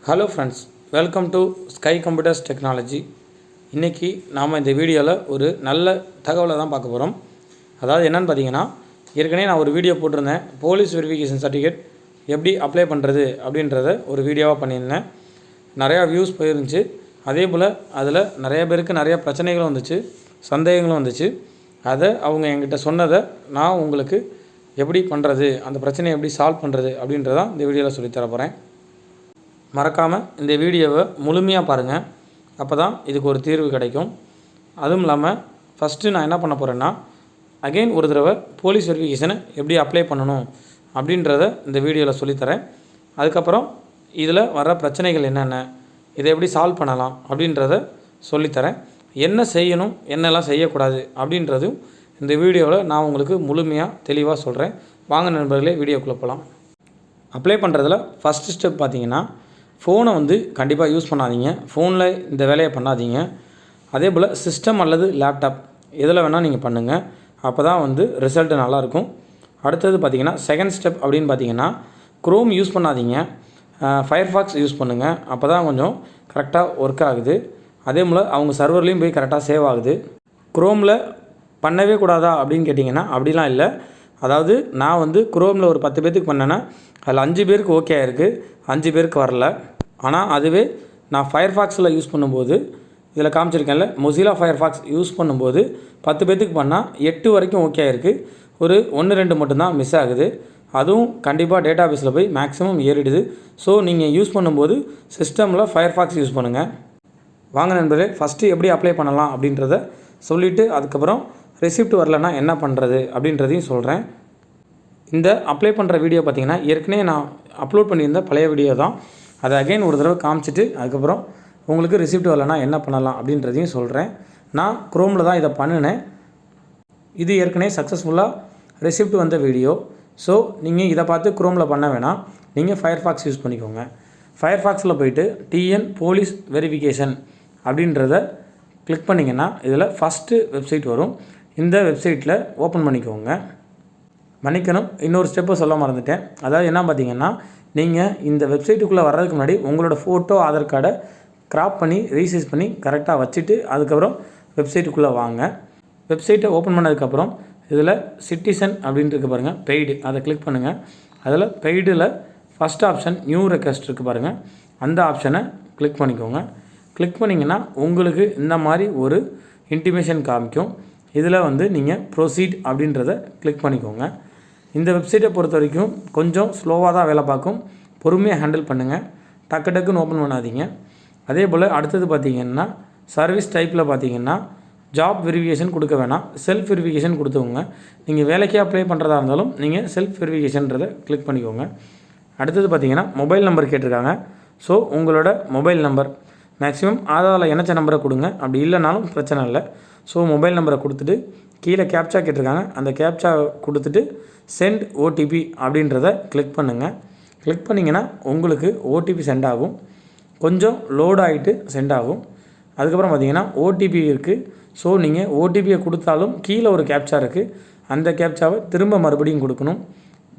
Hello friends, welcome to sky computers technology. இன்றைக்கி நாம் இந்த வீடியோவில் ஒரு நல்ல தகவலை தான் பார்க்க போகிறோம். அதாவது என்னென்னு பார்த்தீங்கன்னா, ஏற்கனவே நான் ஒரு வீடியோ போட்டிருந்தேன். போலீஸ் வெரிஃபிகேஷன் சர்டிஃபிகேட் எப்படி அப்ளை பண்ணுறது அப்படின்றத ஒரு வீடியோவாக பண்ணியிருந்தேன். நிறையா வியூஸ் போயிருந்துச்சு. அதே போல் அதில் நிறைய பேருக்கு நிறையா பிரச்சனைகளும் வந்துச்சு, சந்தேகங்களும் வந்துச்சு. அதை அவங்க என்கிட்ட சொன்னதை நான் உங்களுக்கு எப்படி பண்ணுறது, அந்த பிரச்சனையை எப்படி சால்வ் பண்ணுறது அப்படின்றதான் இந்த வீடியோவில் சொல்லித்தர போகிறேன். மறக்காமல் இந்த வீடியோவை முழுமையாக பாருங்கள். அப்போ தான் இதுக்கு ஒரு தீர்வு கிடைக்கும். அதுவும் இல்லாமல் ஃபஸ்ட்டு நான் என்ன பண்ண போகிறேன்னா, அகெயின் ஒரு தடவை போலீஸ் வெரிஃபிகேஷனை எப்படி அப்ளை பண்ணணும் அப்படின்றத இந்த வீடியோவில் சொல்லித்தரேன். அதுக்கப்புறம் இதில் வர பிரச்சனைகள் என்னென்ன, இதை எப்படி சால்வ் பண்ணலாம் அப்படின்றத சொல்லித்தரேன். என்ன செய்யணும், என்னெல்லாம் செய்யக்கூடாது அப்படின்றதும் இந்த வீடியோவில் நான் உங்களுக்கு முழுமையாக தெளிவாக சொல்கிறேன். வாங்க நண்பர்களே, வீடியோக்குள்ளே போகலாம். அப்ளை பண்ணுறதுல ஃபஸ்ட்டு ஸ்டெப் பார்த்திங்கன்னா, ஃபோனை கண்டிப்பாக யூஸ் பண்ணாதீங்க. ஃபோனில் இந்த வேலையை பண்ணாதீங்க. அதே போல் சிஸ்டம் அல்லது லேப்டாப் எதில் வேணால் நீங்கள் பண்ணுங்கள். அப்போ தான் ரிசல்ட்டு நல்லாயிருக்கும். அடுத்தது பார்த்திங்கன்னா, செகண்ட் ஸ்டெப் அப்படின்னு பார்த்திங்கன்னா, க்ரோம் யூஸ் பண்ணாதீங்க, ஃபயர்ஃபாக்ஸ் யூஸ் பண்ணுங்கள். அப்போ தான் கொஞ்சம் கரெக்டாக ஒர்க் ஆகுது. அதே போல் அவங்க சர்வர்லேயும் போய் கரெக்டாக சேவ் ஆகுது. க்ரோமில் பண்ணவே கூடாதா அப்படின்னு கேட்டிங்கன்னா, அப்படிலாம் இல்லை. அதாவது நான் க்ரோமில் ஒரு 10 பேருக்கு பண்ணேன்னா அதில் 5 பேருக்கு ஓகே ஆகிருக்கு, 5 பேருக்கு வரல. ஆனால் அதுவே நான் ஃபயர்ஃபாக்ஸில் யூஸ் பண்ணும்போது, இதில் காமிச்சிருக்கேன்ல, மொசிலா ஃபயர்ஃபாக்ஸ் யூஸ் பண்ணும்போது 10 பேத்துக்கு பண்ணால் 8 வரைக்கும் ஓகே ஆகிருக்கு. ஒரு 1-2 மட்டும்தான் மிஸ் ஆகுது. அதுவும் கண்டிப்பாக டேட்டா பேஸில் போய் மேக்ஸிமம் ஏறிடுது. ஸோ நீங்கள் யூஸ் பண்ணும்போது சிஸ்டமில் ஃபயர்ஃபாக்ஸ் யூஸ் பண்ணுங்கள். வாங்க நண்பர்களே, ஃபஸ்ட்டு எப்படி அப்ளை பண்ணலாம் அப்படின்றத சொல்லிவிட்டு அதுக்கப்புறம் ரெசிப்ட் வரலன்னா என்ன பண்ணுறது அப்படின்றதையும் சொல்கிறேன். இந்த அப்ளை பண்ணுற வீடியோ பார்த்திங்கன்னா, ஏற்கனவே நான் அப்லோட் பண்ணியிருந்த பழைய வீடியோ தான். அதை அகைன் ஒரு தடவை காமிச்சிட்டு அதுக்கப்புறம் உங்களுக்கு ரெசிப்ட் வரலன்னா என்ன பண்ணலாம் அப்படின்றதையும் சொல்கிறேன். நான் க்ரோமில் தான் இதை பண்ணினேன். இது ஏற்கனவே சக்ஸஸ்ஃபுல்லாக ரெசிப்ட் வந்த வீடியோ. ஸோ நீங்கள் இதை பார்த்து க்ரோமில் பண்ண வேணாம், நீங்கள் ஃபயர்ஃபாக்ஸ் யூஸ் பண்ணிக்கோங்க. ஃபயர்ஃபாக்ஸில் போய்ட்டு டிஎன் போலீஸ் வெரிஃபிகேஷன் அப்படின்றத கிளிக் பண்ணிங்கன்னா இதில் ஃபஸ்ட்டு வெப்சைட் வரும். இந்த வெப்சைட்டில் ஓப்பன் பண்ணிக்கோங்க. மன்னிக்கணும், இன்னொரு ஸ்டெப்பை சொல்ல மறந்துட்டேன். அதாவது என்ன பார்த்திங்கன்னா, நீங்கள் இந்த வெப்சைட்டுக்குள்ளே வர்றதுக்கு முன்னாடி உங்களோட ஃபோட்டோ, ஆதார் கார்டை க்ராப் பண்ணி ரீசைஸ் பண்ணி கரெக்டாக வச்சுட்டு அதுக்கப்புறம் வெப்சைட்டுக்குள்ளே வாங்க. வெப்சைட்டை ஓப்பன் பண்ணதுக்கப்புறம் இதில் சிட்டிசன் அப்படின்ட்டு இருக்குது பாருங்கள், பெய்டு, அதை கிளிக் பண்ணுங்கள். அதில் பெய்டில் ஃபஸ்ட் ஆப்ஷன் நியூ ரெக்வெஸ்ட் இருக்குது பாருங்கள், அந்த ஆப்ஷனை கிளிக் பண்ணிக்கோங்க. கிளிக் பண்ணிங்கன்னா உங்களுக்கு இந்த மாதிரி ஒரு இன்டிமேஷன் காமிக்கும். இதில் நீங்கள் ப்ரொசீட் அப்படின்றத கிளிக் பண்ணிக்கோங்க. இந்த வெப்சைட்டை பொறுத்த வரைக்கும் கொஞ்சம் ஸ்லோவாக தான் வேலை பார்க்கும். பொறுமையாக ஹேண்டில் பண்ணுங்கள், டக்குன்னு ஓப்பன் பண்ணாதீங்க. அதே போல் அடுத்தது பார்த்திங்கன்னா, சர்வீஸ் டைப்பில் பார்த்திங்கன்னா ஜாப் வெரிஃபிகேஷன் கொடுக்க வேணாம், செல்ஃப் வெரிஃபிகேஷன் கொடுத்துக்கோங்க. நீங்கள் வேலைக்கே அப்ளை பண்ணுறதா இருந்தாலும் நீங்கள் செல்ஃப் வெரிஃபிகேஷன்றதை கிளிக் பண்ணிக்கோங்க. அடுத்தது பார்த்திங்கன்னா, மொபைல் நம்பர் கேட்டிருக்காங்க. ஸோ உங்களோட மொபைல் நம்பர் மேக்ஸிமம் ஆதாரில் இணைச்ச நம்பரை கொடுங்க, அப்படி இல்லைனாலும் பிரச்சனை இல்லை. ஸோ மொபைல் நம்பரை கொடுத்துட்டு கீழே கேப்சா கேட்டிருக்காங்க, அந்த கேப்சா கொடுத்துட்டு சென்ட் ஓடிபி அப்படின்றத கிளிக் பண்ணுங்கள். கிளிக் பண்ணிங்கன்னா உங்களுக்கு ஓடிபி சென்ட் ஆகும். கொஞ்சம் லோட் ஆகிட்டு சென்ட் ஆகும். அதுக்கப்புறம் பார்த்திங்கன்னா ஓடிபி இருக்குது. ஸோ நீங்கள் ஓடிபியை கொடுத்தாலும் கீழே ஒரு கேப்சா இருக்குது, அந்த கேப்சாவை திரும்ப மறுபடியும் கொடுக்கணும்.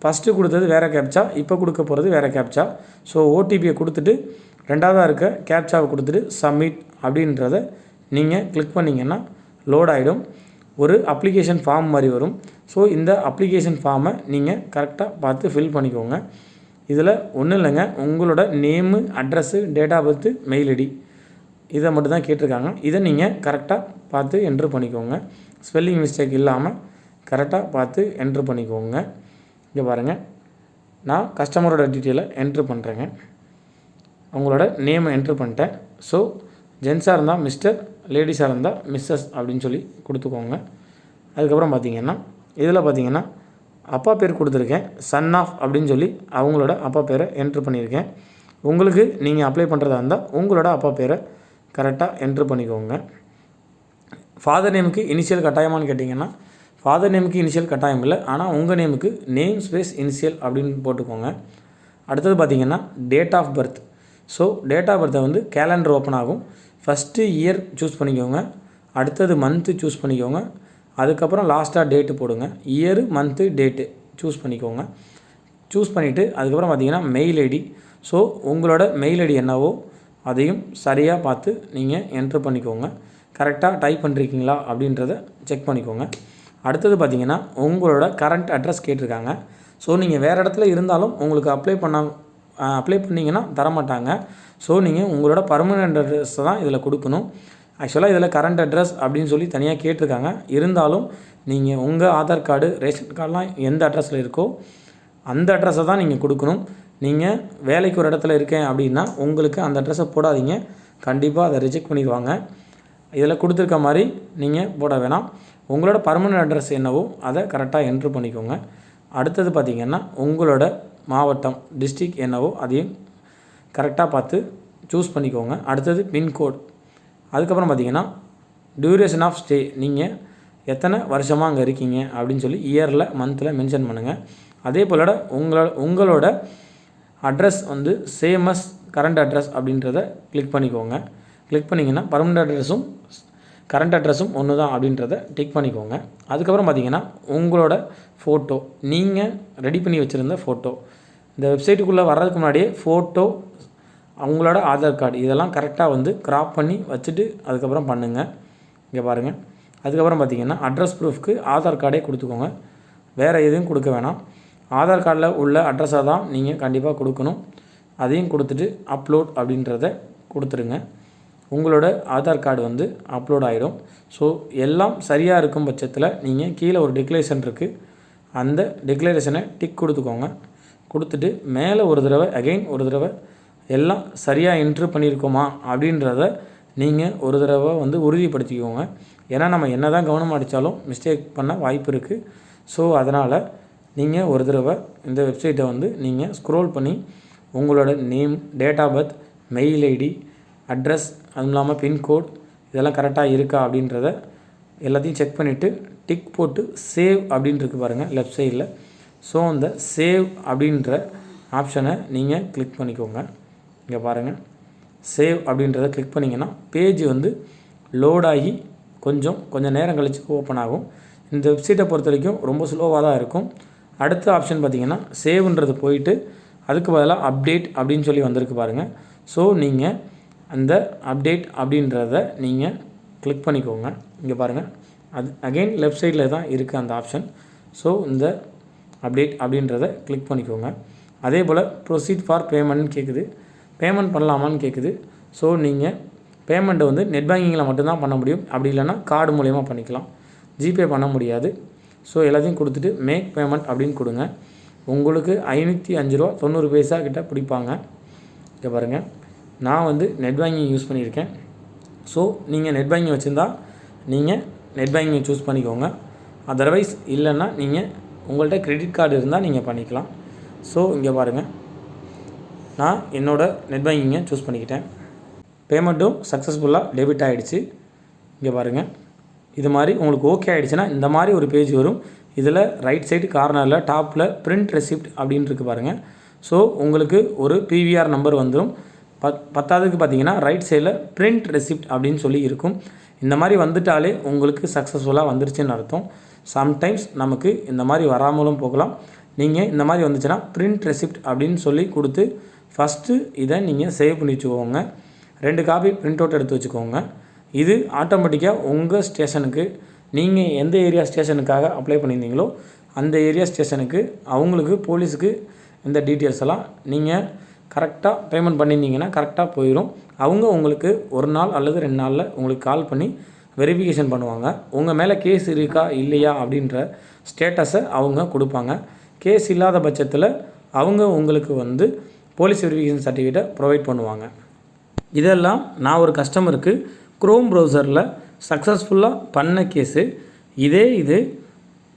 ஃபஸ்ட்டு கொடுத்தது வேறு கேப்சா, இப்போ கொடுக்க போகிறது வேறு கேப்சா. ஸோ ஓடிபியை கொடுத்துட்டு ரெண்டாவதாக இருக்க கேப்சாவை கொடுத்துட்டு சப்மிட் அப்படின்றத நீங்கள் கிளிக் பண்ணிங்கன்னா லோட் ஆகிடும். ஒரு அப்ளிகேஷன் ஃபார்ம் மாதிரி வரும். ஸோ இந்த அப்ளிகேஷன் ஃபார்மை நீங்கள் கரெக்டாக பார்த்து ஃபில் பண்ணிக்கோங்க. இதில் ஒன்றும் இல்லைங்க, உங்களோட name, address, date of birth, mail ID இதை மட்டும் தான் கேட்டிருக்காங்க. இதை நீங்கள் கரெக்டாக பார்த்து என்ட்ரு பண்ணிக்கோங்க. ஸ்பெல்லிங் மிஸ்டேக் இல்லாமல் கரெக்டாக பார்த்து என்ட்ரு பண்ணிக்கோங்க. இங்கே பாருங்கள், நான் கஸ்டமரோட டீட்டெயிலை என்ட்ரு பண்ணுறேங்க. உங்களோட நேமை என்ட்ரு பண்ணிட்டேன். ஸோ ஜென்ஸாக இருந்தால் மிஸ்டர், லேடிஸாக இருந்தால் மிஸ்ஸஸ் அப்படின்னு சொல்லி கொடுத்துக்கோங்க. அதுக்கப்புறம் பார்த்திங்கன்னா இதில் பார்த்திங்கன்னா அப்பா பேர் கொடுத்துருக்கேன், சன் ஆஃப் அப்படின்னு சொல்லி அவங்களோட அப்பா பேரை என்ட்ரு பண்ணியிருக்கேன். உங்களுக்கு நீங்கள் அப்ளை பண்ணுறதா இருந்தால் உங்களோட அப்பா பேரை கரெக்டாக என்ட்ரு பண்ணிக்கோங்க. ஃபாதர் நேமுக்கு இனிஷியல் கட்டாயமானு கேட்டிங்கன்னா, ஃபாதர் நேமுக்கு இனிஷியல் கட்டாயம் இல்லை, ஆனால் உங்கள் நேமுக்கு நேம் ஸ்பேஸ் இனிஷியல் அப்படின்னு போட்டுக்கோங்க. அடுத்தது பார்த்திங்கன்னா date of birth. So date of பர்த்தை கேலண்டர் ஓப்பன் ஆகும். ஃபஸ்ட்டு இயர் சூஸ் பண்ணிக்கோங்க, அடுத்தது மந்த்து சூஸ் பண்ணிக்கோங்க, அதுக்கப்புறம் லாஸ்ட்டாக டேட்டு போடுங்க. இயரு, மந்த்து, டேட்டு சூஸ் பண்ணிக்கோங்க. சூஸ் பண்ணிவிட்டு அதுக்கப்புறம் பார்த்திங்கன்னா மெயில் ஐடி. ஸோ உங்களோட மெயில் ஐடி என்னவோ அதையும் சரியாக பார்த்து நீங்கள் என்ட்ரு பண்ணிக்கோங்க. கரெக்டாக டைப் பண்ணிருக்கீங்களா அப்படின்றத செக் பண்ணிக்கோங்க. அடுத்தது பார்த்திங்கன்னா உங்களோட கரண்ட் அட்ரஸ் கேட்டிருக்காங்க. ஸோ நீங்கள் வேறு இடத்துல இருந்தாலும் உங்களுக்கு அப்ளை பண்ணிங்கன்னா தரமாட்டாங்க. ஸோ நீங்கள் உங்களோட பர்மனெண்ட் அட்ரஸை தான் இதில் கொடுக்கணும். ஆக்சுவலாக இதில் கரண்ட் அட்ரஸ் அப்படின்னு சொல்லி தனியாக கேட்டிருக்காங்க. இருந்தாலும் நீங்கள் உங்கள் ஆதார் கார்டு, ரேஷன் கார்டெலாம் எந்த அட்ரஸில் இருக்கோ அந்த அட்ரஸை தான் நீங்கள் கொடுக்கணும். நீங்கள் வேலைக்கு ஒரு இடத்துல இருக்கேன் அப்படின்னா உங்களுக்கு அந்த அட்ரஸை போடாதீங்க. கண்டிப்பாக அதை ரிஜெக்ட் பண்ணிடுவாங்க. இதில் கொடுத்துருக்க மாதிரி நீங்கள் போட வேணாம். உங்களோட பர்மனெண்ட் அட்ரஸ் என்னவோ அதை கரெக்டாக என்ட்ரு பண்ணிக்கோங்க. அடுத்தது பார்த்திங்கன்னா உங்களோட மாவட்டம், டிஸ்ட்ரிக்ட் என்னவோ அதையும் கரெக்டாக பார்த்து சூஸ் பண்ணிக்கோங்க. அடுத்தது பின்கோட். அதுக்கப்புறம் பார்த்திங்கன்னா டியூரேஷன் ஆஃப் ஸ்டே, நீங்கள் எத்தனை வருஷமாக அங்கே இருக்கீங்க அப்படின்னு சொல்லி இயரில், மந்தில் மென்ஷன் பண்ணுங்கள். அதே போல் உங்களோட அட்ரஸ் வந்து சேம் அஸ் கரண்ட் அட்ரஸ் அப்படின்றத கிளிக் பண்ணிக்கோங்க. கிளிக் பண்ணிங்கன்னா பர்மனெண்ட் அட்ரஸும் கரண்ட் அட்ரஸும் ஒன்று தான் அப்படின்றத டிக் பண்ணிக்கோங்க. அதுக்கப்புறம் பார்த்திங்கன்னா உங்களோட ஃபோட்டோ, நீங்கள் ரெடி பண்ணி வச்சுருந்த ஃபோட்டோ, இந்த வெப்சைட்டுக்குள்ளே வர்றதுக்கு முன்னாடியே ஃபோட்டோ, அவங்களோட ஆதார் கார்டு இதெல்லாம் கரெக்டாக வந்து க்ராப் பண்ணி வச்சுட்டு அதுக்கப்புறம் பண்ணுங்கள். இங்கே பாருங்கள். அதுக்கப்புறம் பார்த்திங்கன்னா அட்ரஸ் ப்ரூஃப்க்கு ஆதார் கார்டே கொடுத்துக்கோங்க. வேறு எதுவும் கொடுக்க வேணாம். ஆதார் கார்டில் உள்ள அட்ரஸாக தான் நீங்கள் கண்டிப்பாக கொடுக்கணும். அதையும் கொடுத்துட்டு அப்லோட் அப்படின்றத கொடுத்துருங்க. உங்களோட ஆதார் கார்டு வந்து அப்லோட் ஆகிடும். ஸோ எல்லாம் சரியாக இருக்கும் பட்சத்தில் நீங்கள் கீழே ஒரு டிக்ளரேஷன் இருக்குது, அந்த டிக்ளரேஷனை டிக் கொடுத்துக்கோங்க. கொடுத்துட்டு மேலே ஒரு தடவை அகைன் ஒரு தடவை எல்லாம் சரியாக என்ட்ரு பண்ணியிருக்கோமா அப்படின்றத நீங்கள் ஒரு தடவை வந்து உறுதிப்படுத்திக்கோங்க. ஏன்னா நம்ம என்ன தான் கவனமாக அடித்தாலும் மிஸ்டேக் பண்ண வாய்ப்பு இருக்குது. ஸோ அதனால் நீங்கள் ஒரு தடவை இந்த வெப்சைட்டை வந்து நீங்கள் ஸ்க்ரோல் பண்ணி உங்களோட name, date of birth, mail ID, address, அதுவும் இல்லாமல் பின்கோட் இதெல்லாம் கரெக்டாக இருக்கா அப்படின்றத எல்லாத்தையும் செக் பண்ணிவிட்டு டிக் போட்டு சேவ் அப்படின்ட்டு பாருங்கள் லெஃப்ட் சைடில். ஸோ அந்த சேவ் அப்படின்ற ஆப்ஷனை நீங்கள் கிளிக் பண்ணிக்கோங்க. இங்கே பாருங்கள், சேவ் அப்படின்றத கிளிக் பண்ணிங்கன்னா பேஜ் வந்து லோடாகி கொஞ்சம் நேரம் கழித்து ஓப்பன் ஆகும். இந்த வெப்சைட்டை பொறுத்த வரைக்கும் ரொம்ப ஸ்லோவாக தான் இருக்கும். அடுத்த ஆப்ஷன் பார்த்திங்கன்னா சேவ்ன்றது போயிட்டு அதுக்கு பதிலாக அப்டேட் அப்படின்னு சொல்லி வந்திருக்கு பாருங்கள். ஸோ நீங்கள் அந்த அப்டேட் அப்படின்றத நீங்கள் கிளிக் பண்ணிக்கோங்க. இங்கே பாருங்கள், அது அகெயின் லெஃப்ட் சைடில் தான் இருக்குது அந்த ஆப்ஷன். ஸோ இந்த அப்டேட் அப்படின்றத கிளிக் பண்ணிக்கோங்க. அதே போல் ப்ரொசீட் ஃபார் பேமெண்ட்னு கேட்குது, பேமெண்ட் பண்ணலாமான்னு கேட்குது. ஸோ நீங்கள் பேமெண்ட்டை வந்து நெட் பேங்கிங்கில் மட்டும்தான் பண்ண முடியும். அப்படி இல்லைன்னா கார்டு மூலயமா பண்ணிக்கலாம், ஜிபே பண்ண முடியாது. ஸோ எல்லாத்தையும் கொடுத்துட்டு மேக் பேமெண்ட் அப்படின்னு கொடுங்க. உங்களுக்கு 505 ரூபா 90 பைசா கிட்ட பிடிப்பாங்க. இங்கே பாருங்கள், நான் வந்து நெட் பேங்கிங் யூஸ் பண்ணியிருக்கேன். ஸோ நீங்கள் நெட் பேங்கிங் வச்சுருந்தா நீங்கள் நெட் பேங்கிங் சூஸ் பண்ணிக்கோங்க. அதர்வைஸ் இல்லைன்னா நீங்கள் உங்கள்கிட்ட கிரெடிட் கார்டு இருந்தால் நீங்கள் பண்ணிக்கலாம். ஸோ இங்கே பாருங்கள், நான் என்னோடய நெட் பேங்கிங்கை சூஸ் பண்ணிக்கிட்டேன். பேமெண்ட்டும் சக்ஸஸ்ஃபுல்லாக டெபிட் ஆகிடுச்சு. இங்கே பாருங்கள், இது மாதிரி உங்களுக்கு ஓகே ஆகிடுச்சுன்னா இந்த மாதிரி ஒரு பேஜ் வரும். இதில் ரைட் சைடு கார்னரில் டாப்பில் பிரிண்ட் ரெசிப்ட் அப்படின்னு இருக்குது பாருங்கள். ஸோ உங்களுக்கு ஒரு பிவிஆர் நம்பர் வந்துடும். பத்தாவதுக்கு பார்த்தீங்கன்னா ரைட் சைடில் பிரிண்ட் ரெசிப்ட் அப்படின்னு சொல்லி இருக்கும். இந்த மாதிரி வந்துட்டாலே உங்களுக்கு சக்ஸஸ்ஃபுல்லாக வந்துருச்சுன்னு அர்த்தம். சம்டைம்ஸ் நமக்கு இந்த மாதிரி வராமலும் போகலாம். நீங்கள் இந்த மாதிரி வந்துச்சுன்னா பிரிண்ட் ரெசிப்ட் அப்படின்னு சொல்லி கொடுத்து ஃபஸ்ட்டு இதை நீங்கள் சேவ் பண்ணி வச்சுக்கோங்க. 2 காப்பி பிரிண்ட் அவுட் எடுத்து வச்சுக்கோங்க. இது ஆட்டோமேட்டிக்காக உங்கள் ஸ்டேஷனுக்கு, நீங்கள் எந்த ஏரியா ஸ்டேஷனுக்காக அப்ளை பண்ணியிருந்தீங்களோ அந்த ஏரியா ஸ்டேஷனுக்கு அவங்களுக்கு போலீஸுக்கு இந்த டீட்டெயில்ஸ் எல்லாம் நீங்கள் கரெக்டாக பேமெண்ட் பண்ணியிருந்தீங்கன்னா கரெக்டாக போயிடும். அவங்க உங்களுக்கு 1 நாள் அல்லது 2 நாளில் உங்களுக்கு கால் பண்ணி வெரிஃபிகேஷன் பண்ணுவாங்க. உங்கள் மேலே கேஸ் இருக்கா இல்லையா அப்படின்ற ஸ்டேட்டஸை அவங்க கொடுப்பாங்க. கேஸ் இல்லாத பட்சத்தில் அவங்க உங்களுக்கு வந்து போலீஸ் வெரிஃபிகேஷன் சர்டிஃபிகேட்டை ப்ரொவைட் பண்ணுவாங்க. இதெல்லாம் நான் ஒரு கஸ்டமருக்கு க்ரோம் ப்ரௌசரில் சக்ஸஸ்ஃபுல்லாக பண்ண கேஸு. இது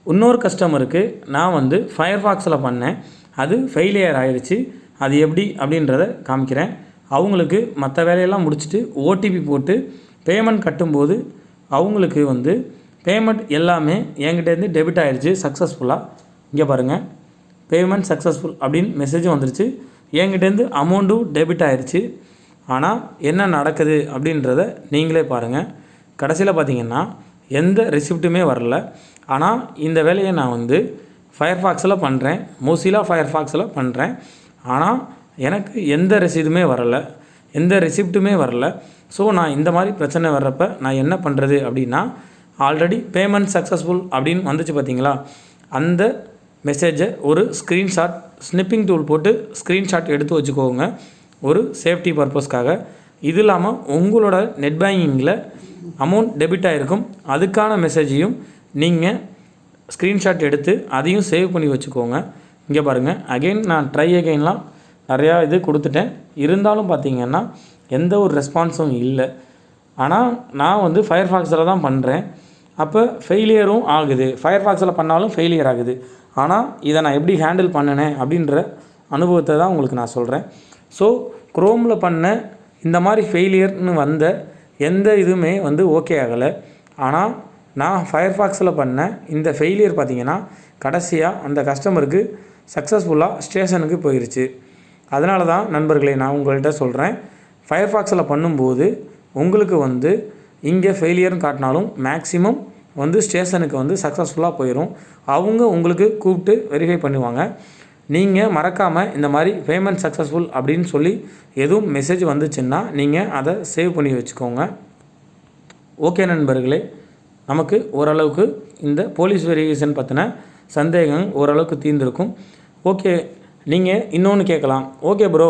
இன்னொரு கஸ்டமருக்கு நான் வந்து ஃபயர்ஃபாக்ஸில் பண்ணேன். அது ஃபெயிலியர் ஆகிடுச்சு. அது எப்படி அப்படின்றத காமிக்கிறேன். அவங்களுக்கு மற்ற வேலையெல்லாம் முடிச்சுட்டு ஓடிபி போட்டு பேமெண்ட் கட்டும்போது அவங்களுக்கு வந்து பேமெண்ட் எல்லாமே என்கிட்டேருந்து டெபிட் ஆகிடுச்சு சக்ஸஸ்ஃபுல்லாக. இங்கே பாருங்கள், பேமெண்ட் சக்ஸஸ்ஃபுல் அப்படின்னு மெசேஜும் வந்துருச்சு. என்கிட்டேருந்து அமௌண்ட்டும் டெபிட் ஆகிடுச்சு. ஆனால் என்ன நடக்குது அப்படின்றத நீங்களே பாருங்கள். கடைசியில் பார்த்திங்கன்னா எந்த ரெசிப்ட்டுமே வரல. ஆனால் இந்த வேலையை நான் வந்து ஃபயர்ஃபாக்ஸில் பண்ணுறேன், மொசிலா ஃபயர்ஃபாக்ஸில் பண்ணுறேன். ஆனால் எனக்கு எந்த ரசீதுமே வரலை, எந்த ரெசிப்ட்டுமே வரல. ஸோ நான் இந்த மாதிரி பிரச்சனை வர்றப்ப நான் என்ன பண்ணுறது அப்படின்னா, ஆல்ரெடி பேமெண்ட் சக்ஸஸ்ஃபுல் அப்படின்னு வந்துச்சு பார்த்தீங்களா, அந்த மெசேஜை ஒரு ஸ்க்ரீன்ஷாட் ஸ்னிப்பிங் டூல் போட்டு ஸ்க்ரீன்ஷாட் எடுத்து வச்சுக்கோங்க, ஒரு சேஃப்டி பர்பஸ்க்காக. இது இல்லாமல் உங்களோட நெட் பேங்கிங்கில் அமௌண்ட் டெபிட் ஆகிருக்கும், அதுக்கான மெசேஜையும் நீங்கள் ஸ்க்ரீன்ஷாட் எடுத்து அதையும் சேவ் பண்ணி வச்சுக்கோங்க. இங்கே பாருங்கள், அகெயின் நான் ட்ரை அகெயின்லாம் நிறையா இது கொடுத்துட்டேன், இருந்தாலும் பார்த்திங்கன்னா எந்த ஒரு ரெஸ்பான்ஸும் இல்லை. ஆனால் நான் வந்து ஃபயர்ஃபாக்ஸில் தான் பண்ணுறேன், அப்போ ஃபெயிலியரும் ஆகுது. ஃபயர்ஃபாக்ஸில் பண்ணாலும் ஃபெயிலியர் ஆகுது. ஆனால் இதை நான் எப்படி ஹேண்டில் பண்ணினேன் அப்படின்ற அனுபவத்தை தான் உங்களுக்கு நான் சொல்கிறேன். ஸோ குரோமில் பண்ண இந்த மாதிரி ஃபெயிலியர்னு வந்த எந்த இதுவுமே வந்து ஓகே ஆகலை. ஆனால் நான் ஃபயர்ஃபாக்ஸில் பண்ண இந்த ஃபெயிலியர் பார்த்திங்கன்னா கடைசியாக அந்த கஸ்டமருக்கு சக்ஸஸ்ஃபுல்லாக ஸ்டேஷனுக்கு போயிடுச்சு. அதனால தான் நண்பர்களே நான் உங்கள்கிட்ட சொல்கிறேன், ஃபயர்ஃபாக்ஸில் பண்ணும்போது உங்களுக்கு வந்து இங்கே ஃபெயிலியர்னு காட்டினாலும் மேக்ஸிமம் வந்து ஸ்டேஷனுக்கு வந்து சக்ஸஸ்ஃபுல்லாக போயிடும். அவங்க உங்களுக்கு கூப்பிட்டு வெரிஃபை பண்ணுவாங்க. நீங்கள் மறக்காமல் இந்த மாதிரி பேமெண்ட் சக்ஸஸ்ஃபுல் அப்படின்னு சொல்லி எதுவும் மெசேஜ் வந்துச்சுன்னா நீங்கள் அதை சேவ் பண்ணி வச்சுக்கோங்க. ஓகே நண்பர்களே, நமக்கு ஓரளவுக்கு இந்த போலீஸ் வெரிஃபிகேஷன் பற்றின சந்தேகம் ஓரளவுக்கு தீர்ந்திருக்கும். ஓகே, நீங்கள் இன்னொன்று கேட்கலாம், ஓகே ப்ரோ,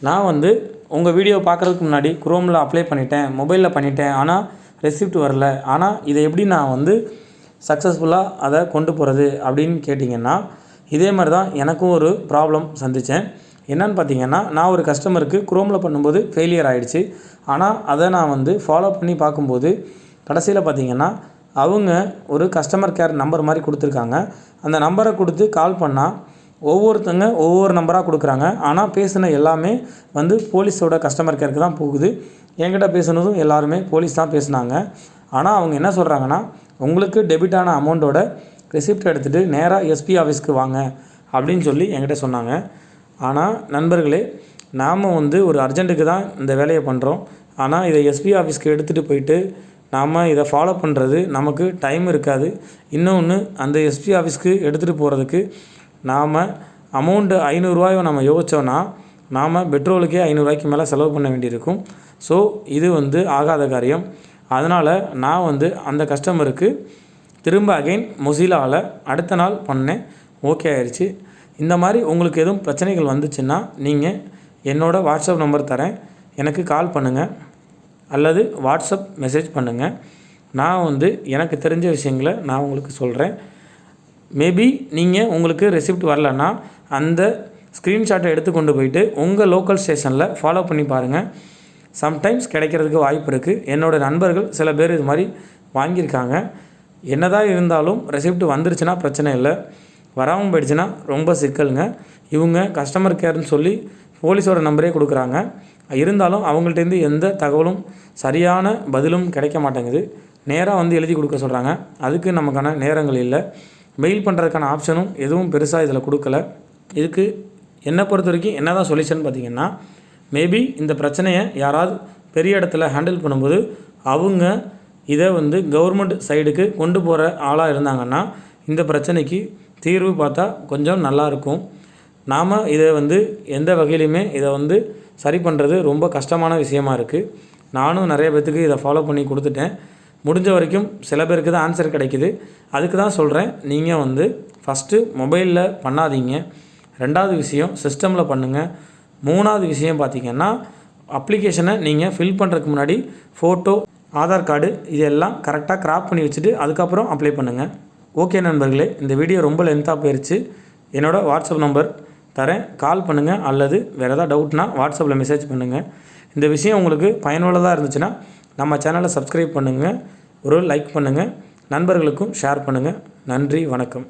நான் வந்து உங்கள் வீடியோ பார்க்குறதுக்கு முன்னாடி குரோமில் அப்ளை பண்ணிட்டேன், மொபைலில் பண்ணிட்டேன், ஆனால் ரெசிப்ட் வரல, ஆனால் இதை எப்படி நான் வந்து சக்ஸஸ்ஃபுல்லாக அதை கொண்டு போகிறது அப்படின்னு கேட்டிங்கன்னா, இதே மாதிரி தான் எனக்கும் ஒரு ப்ராப்ளம் சந்தித்தேன். என்னன்னு பார்த்தீங்கன்னா, நான் ஒரு கஸ்டமருக்கு குரோமில் பண்ணும்போது ஃபெயிலியர் ஆகிடுச்சு. ஆனால் அதை நான் வந்து ஃபாலோ பண்ணி பார்க்கும்போது கடைசியில் பார்த்திங்கன்னா அவங்க ஒரு கஸ்டமர் கேர் நம்பர் மாதிரி கொடுத்துருக்காங்க. அந்த நம்பரை கொடுத்து கால் பண்ணால் ஒவ்வொருத்தங்க ஒவ்வொரு நம்பராக கொடுக்குறாங்க. ஆனால் பேசின எல்லாமே வந்து போலீஸோட கஸ்டமர் கேருக்கு தான் போகுது. என்கிட்ட பேசுனதும் எல்லாருமே போலீஸ் தான் பேசுனாங்க. ஆனால் அவங்க என்ன சொல்கிறாங்கன்னா, உங்களுக்கு டெபிட் ஆன அமௌண்ட்டோட ரெசிப்ட் எடுத்துகிட்டு நேராக எஸ்பி ஆஃபீஸ்க்கு வாங்க அப்படின்னு சொல்லி என்கிட்ட சொன்னாங்க. ஆனால் நண்பர்களே, நாம் வந்து ஒரு அர்ஜென்ட்டுக்கு தான் இந்த வேலையை பண்ணுறோம். ஆனால் இதை எஸ்பி ஆஃபீஸ்க்கு எடுத்துகிட்டு போயிட்டு நாம் இதை ஃபாலோ பண்ணுறது நமக்கு டைம் இருக்காது. இன்னொன்று, அந்த எஸ்பி ஆஃபீஸ்க்கு எடுத்துகிட்டு போகிறதுக்கு நாம் அமௌண்ட்டு 500 ரூபாயை நம்ம யோசித்தோன்னா நாம் பெட்ரோலுக்கே 500 ரூபாய்க்கு மேலே செலவு பண்ண வேண்டியிருக்கும். ஸோ இது வந்து ஆகாத காரியம். அதனால் நான் வந்து அந்த கஸ்டமருக்கு திரும்ப அகைன் மொசிலாவில் அடுத்த நாள் பண்ணேன், ஓகே ஆயிடுச்சு. இந்த மாதிரி உங்களுக்கு எதுவும் பிரச்சனைகள் வந்துச்சுன்னா நீங்கள் என்னோடய வாட்ஸ்அப் நம்பர் தரேன், எனக்கு கால் பண்ணுங்கள் அல்லது வாட்ஸ்அப் மெசேஜ் பண்ணுங்கள். நான் வந்து எனக்கு தெரிஞ்ச விஷயங்களை நான் உங்களுக்கு சொல்கிறேன். மேபி நீங்கள் உங்களுக்கு ரெசிப்ட் வரலன்னா அந்த ஸ்க்ரீன்ஷாட்டை எடுத்து கொண்டு போயிட்டு உங்கள் லோக்கல் ஸ்டேஷனில் ஃபாலோ பண்ணி பாருங்கள். சம்டைம்ஸ் கிடைக்கிறதுக்கு வாய்ப்பு இருக்குது. என்னோடய நண்பர்கள் சில பேர் இது மாதிரி வாங்கியிருக்காங்க. என்னதான் இருந்தாலும் ரெசிப்ட் வந்துருச்சுன்னா பிரச்சனை இல்லை, வராமல் போயிடுச்சுன்னா ரொம்ப சிக்கலுங்க. இவங்க கஸ்டமர் கேர்னு சொல்லி போலீஸோட நம்பரே கொடுக்குறாங்க. இருந்தாலும் அவங்கள்ட்டேருந்து எந்த தகவலும் சரியான பதிலும் கிடைக்க மாட்டேங்குது. நேராக வந்து எழுதி கொடுக்க சொல்கிறாங்க, அதுக்கு நமக்கான நேரங்கள் இல்லை. மெயில் பண்ணுறதுக்கான ஆப்ஷனும் எதுவும் பெருசாக இதில் கொடுக்கல. இதுக்கு என்னை பொறுத்த வரைக்கும் என்ன தான் சொல்யூஷன் பார்த்திங்கன்னா, மேபி இந்த பிரச்சனையை யாராவது பெரிய இடத்துல ஹேண்டில் பண்ணும்போது அவங்க இதை வந்து கவர்மெண்ட் சைடுக்கு கொண்டு போகிற ஆளாக இருந்தாங்கன்னா இந்த பிரச்சனைக்கு தீர்வு பார்த்தா கொஞ்சம் நல்லாயிருக்கும். நாம் இதை வந்து எந்த வகையிலையுமே இதை வந்து சரி பண்ணுறது ரொம்ப கஷ்டமான விஷயமா இருக்குது. நானும் நிறைய பேர்த்துக்கு இதை ஃபாலோ பண்ணி கொடுத்துட்டேன். முடிஞ்ச வரைக்கும் சில பேருக்கு தான் ஆன்சர் கிடைக்கிது. அதுக்கு தான் சொல்கிறேன், நீங்கள் வந்து ஃபஸ்ட்டு மொபைலில் பண்ணாதீங்க. ரெண்டாவது விஷயம் சிஸ்டமில் பண்ணுங்கள். மூணாவது விஷயம் பார்த்திங்கன்னா, அப்ளிகேஷனை நீங்கள் ஃபில் பண்ணுறதுக்கு முன்னாடி ஃபோட்டோ, ஆதார் கார்டு இதெல்லாம் கரெக்டாக கிராப் பண்ணி வச்சுட்டு அதுக்கப்புறம் அப்ளை பண்ணுங்கள். ஓகே நண்பர்களே, இந்த வீடியோ ரொம்ப லென்த்தாக போயிடுச்சு. என்னோடய வாட்ஸ்அப் நம்பர் தரேன், கால் பண்ணுங்கள் அல்லது வேறு ஏதாவது டவுட்னால் வாட்ஸ்அப்பில் மெசேஜ் பண்ணுங்கள். இந்த விஷயம் உங்களுக்கு பயனுள்ளதாக இருந்துச்சுன்னா நம்ம சேனலை சப்ஸ்கிரைப் பண்ணுங்கள், ஒரு லைக் பண்ணுங்கள், நண்பர்களுக்கும் ஷேர் பண்ணுங்கள். நன்றி, வணக்கம்.